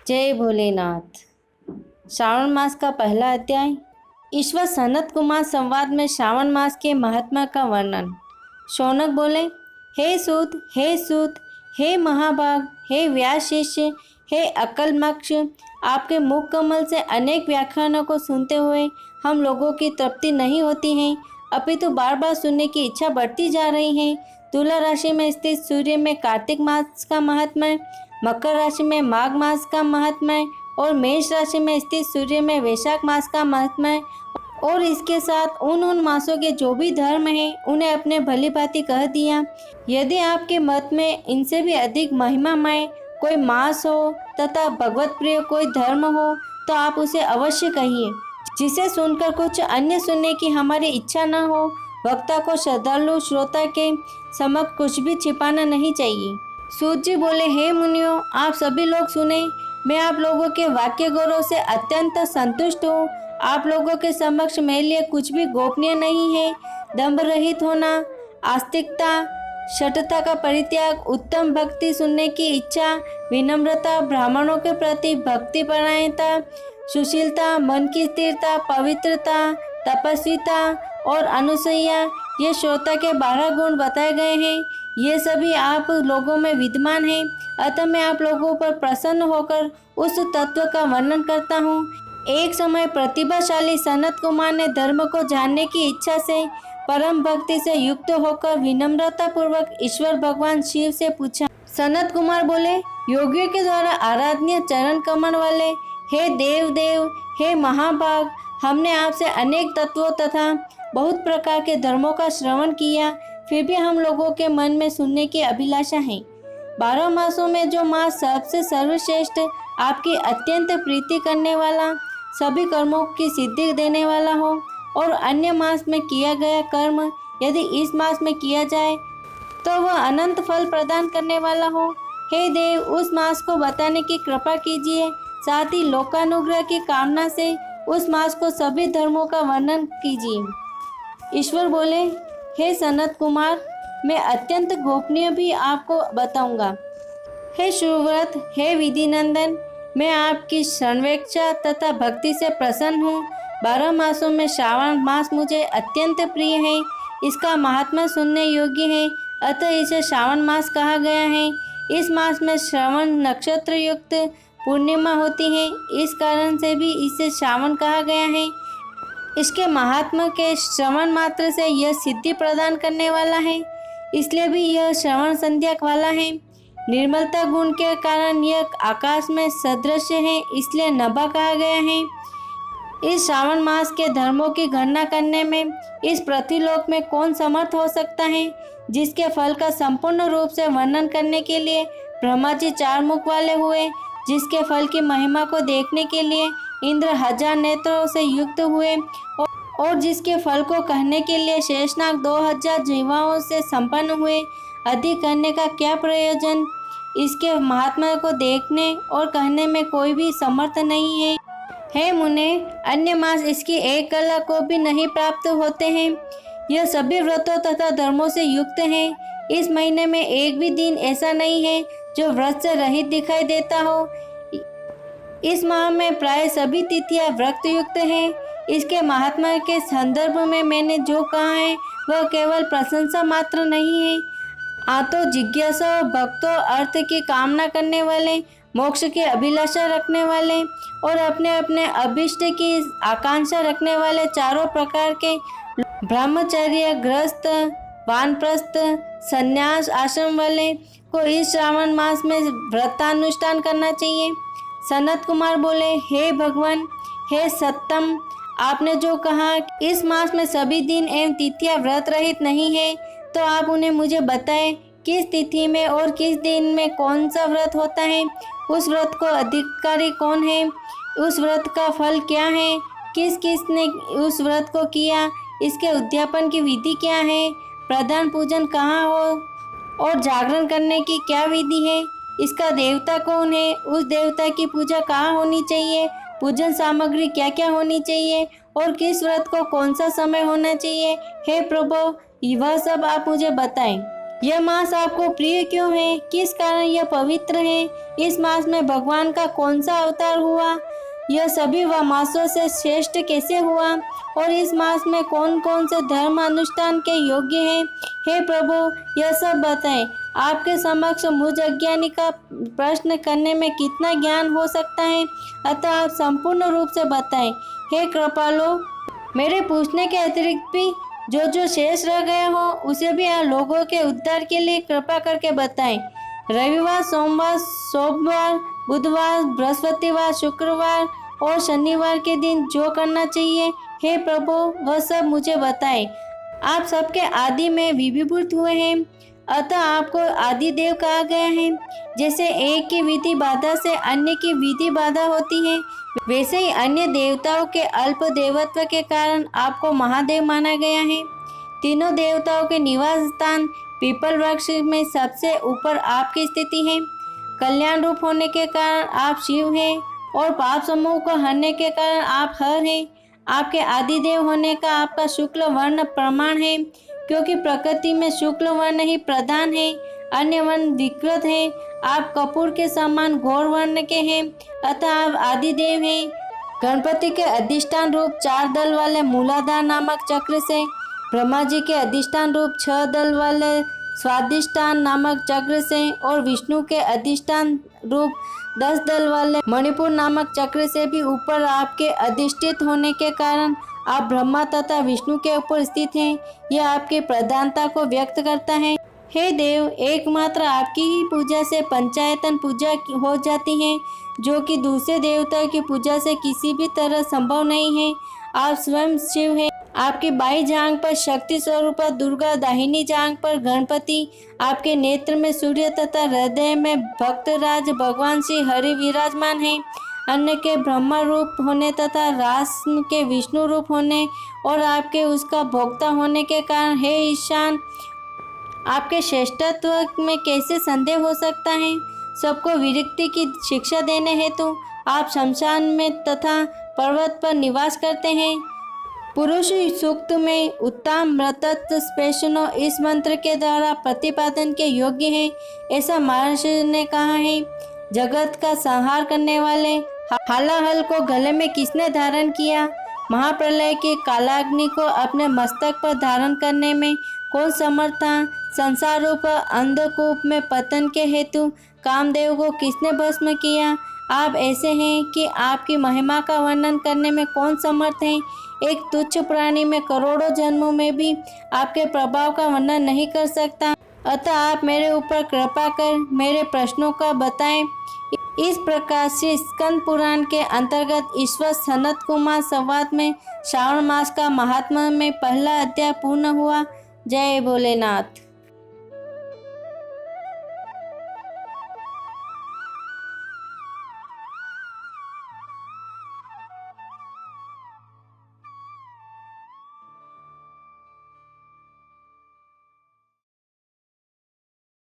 जय भोलेनाथ। श्रावण मास का पहला अध्याय। ईश्वर सनत कुमार संवाद में श्रावण मास के महात्मा का वर्णन। शौनक बोले, हे सूत, हे महाभाग, हे व्यास शिष्य, हे अकलमक्ष, आपके मुख कमल से अनेक व्याख्यानों को सुनते हुए हम लोगों की तृप्ति नहीं होती है, अपितु बार बार सुनने की इच्छा बढ़ती जा रही है। तुला राशि में स्थित सूर्य में कार्तिक मास का महात्म्य, मकर राशि में माघ मास का महात्म्य और मेष राशि में स्थित सूर्य में वैशाख मास का महात्म्य और इसके साथ उन मासों के जो भी धर्म हैं उन्हें अपने भली भांति कह दिया। यदि आपके मत में इनसे भी अधिक महिमामय कोई मास हो तथा भगवत प्रिय कोई धर्म हो तो आप उसे अवश्य कहिए, जिसे सुनकर कुछ अन्य सुनने की हमारी इच्छा न हो। वक्ता को श्रद्धालु श्रोता के समक्ष कुछ भी छिपाना नहीं चाहिए। सूत जी बोले, हे मुनियों, आप सभी लोग सुने, मैं आप लोगों के वाक्य गौरव से अत्यंत संतुष्ट हूँ। आप लोगों के समक्ष मेरे लिए कुछ भी गोपनीय नहीं है। दंभ रहित होना, आस्तिकता, शठता का परित्याग, उत्तम भक्ति सुनने की इच्छा, विनम्रता, ब्राह्मणों के प्रति भक्ति परायणता, सुशीलता, मन की स्थिरता, पवित्रता, तपस्विता और अनुसैया, ये श्रोता के 12 गुण बताए गए हैं। ये सभी आप लोगों में विद्यमान हैं। अतः मैं आप लोगों पर प्रसन्न होकर उस तत्व का वर्णन करता हूँ। एक समय प्रतिभाशाली सनत कुमार ने धर्म को जानने की इच्छा से परम भक्ति से युक्त होकर विनम्रता पूर्वक ईश्वर भगवान शिव से पूछा। सनत कुमार बोले, योगियों के द्वारा आराधनीय चरण कमल वाले हे देव, हे महाभाग, हमने आपसे अनेक तत्वों तथा बहुत प्रकार के धर्मों का श्रवण किया, फिर भी हम लोगों के मन में सुनने की अभिलाषा है। 12 मासों में जो मास सबसे सर्वश्रेष्ठ, आपकी अत्यंत प्रीति करने वाला, सभी कर्मों की सिद्धि देने वाला हो और अन्य मास में किया गया कर्म यदि इस मास में किया जाए तो वह अनंत फल प्रदान करने वाला हो, हे देव, उस मास को बताने की कृपा कीजिए। साथ ही लोकानुग्रह की कामना से उस मास को सभी धर्मों का वर्णन कीजिए। ईश्वर बोले, हे सनत कुमार, मैं अत्यंत गोपनीय भी आपको बताऊंगा। हे सुव्रत, हे विधि नंदन, मैं आपकी सर्वेक्षा तथा भक्ति से प्रसन्न हूँ। 12 मासों में श्रावण मास मुझे अत्यंत प्रिय है। इसका महात्मा सुनने योग्य है, अतः इसे श्रावण मास कहा गया है। इस मास में श्रवण नक्षत्र युक्त पूर्णिमा होती है, इस कारण से भी इसे श्रावण कहा गया है। इसके महात्मा के श्रवण मात्र से यह सिद्धि प्रदान करने वाला है, इसलिए भी यह श्रवण संध्या वाला है। निर्मलता गुण के कारण यह आकाश में सदृश है, इसलिए नभा कहा गया है। इस श्रावण मास के धर्मों की गणना करने में इस पृथ्वीलोक में कौन समर्थ हो सकता है, जिसके फल का संपूर्ण रूप से वर्णन करने के लिए ब्रह्मा जी 4 मुख वाले हुए, जिसके फल की महिमा को देखने के लिए इंद्र 1000 नेत्रों से युक्त हुए और जिसके फल को कहने के लिए शेषनाग 2000 जीवाओं से संपन्न हुए। अधिक कहने का क्या प्रयोजन, इसके महात्मा को देखने और कहने में कोई भी समर्थ नहीं है। हे मुने, अन्य मास इसकी एक कला को भी नहीं प्राप्त होते हैं। यह सभी व्रतों तथा धर्मों से युक्त है। इस महीने में एक भी दिन ऐसा नहीं है जो व्रत से रहित दिखाई देता हो। इस माह में प्राय सभी तिथियां व्रत युक्त हैं। इसके महात्मा के संदर्भ में मैंने जो कहा है वह केवल प्रशंसा मात्र नहीं है। आतो जिज्ञासा भक्तों, अर्थ की कामना करने वाले, मोक्ष की अभिलाषा रखने वाले और अपने अपने अभिष्ट की आकांक्षा रखने वाले चारों प्रकार के ब्रह्मचर्य, गृहस्थ, वानप्रस्थ, संन्यास आश्रम वाले को इस श्रावण मास में व्रतानुष्ठान करना चाहिए। सनत कुमार बोले, हे भगवान, हे सत्तम, आपने जो कहा इस मास में सभी दिन एवं तिथियां व्रत रहित नहीं है, तो आप उन्हें मुझे बताएं। किस तिथि में और किस दिन में कौन सा व्रत होता है, उस व्रत को अधिकारी कौन है, उस व्रत का फल क्या है, किस किस ने उस व्रत को किया, इसके उद्यापन की विधि क्या है, प्रधान पूजन कहाँ हो और जागरण करने की क्या विधि है, इसका देवता कौन है, उस देवता की पूजा कहाँ होनी चाहिए, पूजन सामग्री क्या क्या होनी चाहिए और किस व्रत को कौन सा समय होना चाहिए। हे प्रभु, वह सब आप मुझे बताएं। यह मास आपको प्रिय क्यों है? किस कारण यह पवित्र है? इस मास में भगवान का कौन सा अवतार हुआ? यह सभी वह मासों से श्रेष्ठ कैसे हुआ? और इस मास में कौन कौन से धर्म अनुष्ठान के योग्य हैं? हे प्रभु, यह सब बताएं। आपके समक्ष मुझ अज्ञानी का प्रश्न करने में कितना ज्ञान हो सकता है, अतः आप संपूर्ण रूप से बताएं। हे कृपालो, मेरे पूछने के अतिरिक्त भी जो शेष रह गया हो उसे भी आप लोगों के उद्धार के लिए कृपा करके बताएं। रविवार, सोमवार, सोमवार, बुधवार, बृहस्पतिवार, शुक्रवार और शनिवार के दिन जो करना चाहिए, हे प्रभु, वह सब मुझे बताएं। आप सबके आदि में विभूत हुए हैं, अतः आपको आदि देव कहा गया है। जैसे एक की विधि बाधा से अन्य की विधि बाधा होती है, वैसे ही अन्य देवताओं के अल्प देवत्व के कारण आपको महादेव माना गया है। तीनों देवताओं के निवास स्थान पीपल वृक्ष में सबसे ऊपर आपकी स्थिति है। कल्याण रूप होने के कारण आप शिव हैं और पाप समूह को हरने के कारण आप हर हैं। आपके आदिदेव होने का आपका शुक्ल वर्ण प्रमाण है, क्योंकि प्रकृति में शुक्ल वर्ण ही प्रधान है, अन्य वर्ण विकृत है। आप कपूर के समान घोर वर्ण के हैं, अतः आप आदिदेव हैं। गणपति के अधिष्ठान रूप 4 दल वाले मूलाधार नामक चक्र से, ब्रह्मा जी के अधिष्ठान रूप 6 दल वाले स्वादिष्ठान नामक चक्र से और विष्णु के अधिष्ठान रूप 10 दल वाले मणिपुर नामक चक्र से भी ऊपर आपके अधिष्ठित होने के कारण आप ब्रह्मा तथा विष्णु के ऊपर स्थित हैं। यह आपकी प्रधानता को व्यक्त करता है। हे देव, एकमात्र आपकी ही पूजा से पंचायतन पूजा हो जाती है, जो कि दूसरे देवताओं की पूजा से किसी भी तरह संभव नहीं है। आप स्वयं शिव हैं। आपकी बाई जांघ पर शक्ति स्वरूप दुर्गा, दाहिनी जांघ पर गणपति, आपके नेत्र में सूर्य तथा हृदय में भक्तराज भगवान श्री हरि विराजमान है। अन्य के ब्रह्मा रूप होने तथा रास के विष्णु रूप होने और आपके उसका भोक्ता होने के कारण हे ईशान, आपके श्रेष्ठत्व में कैसे संदेह हो सकता है? सबको विरक्ति की शिक्षा देने हेतु आप शमशान में तथा पर्वत पर निवास करते हैं। पुरुष सूक्त में उत्तम मृतत्व स्पेशनो इस मंत्र के द्वारा प्रतिपादन के योग्य है, ऐसा महर्षि ने कहा है। जगत का संहार करने वाले हालाहल को गले में किसने धारण किया? महाप्रलय की कालाग्नि को अपने मस्तक पर धारण करने में कौन समर्थ था? संसार रूप अंधकूप में पतन के हेतु कामदेव को किसने भस्म किया? आप ऐसे हैं कि आपकी महिमा का वर्णन करने में कौन समर्थ है? एक तुच्छ प्राणी में करोड़ों जन्मों में भी आपके प्रभाव का वर्णन नहीं कर सकता, अतः आप मेरे ऊपर कृपा कर मेरे प्रश्नों का बताएं। इस प्रकार से स्कंद पुराण के अंतर्गत ईश्वर सनत कुमार संवाद में श्रावण मास का महात्मा में पहला अध्याय पूर्ण हुआ। जय भोलेनाथ।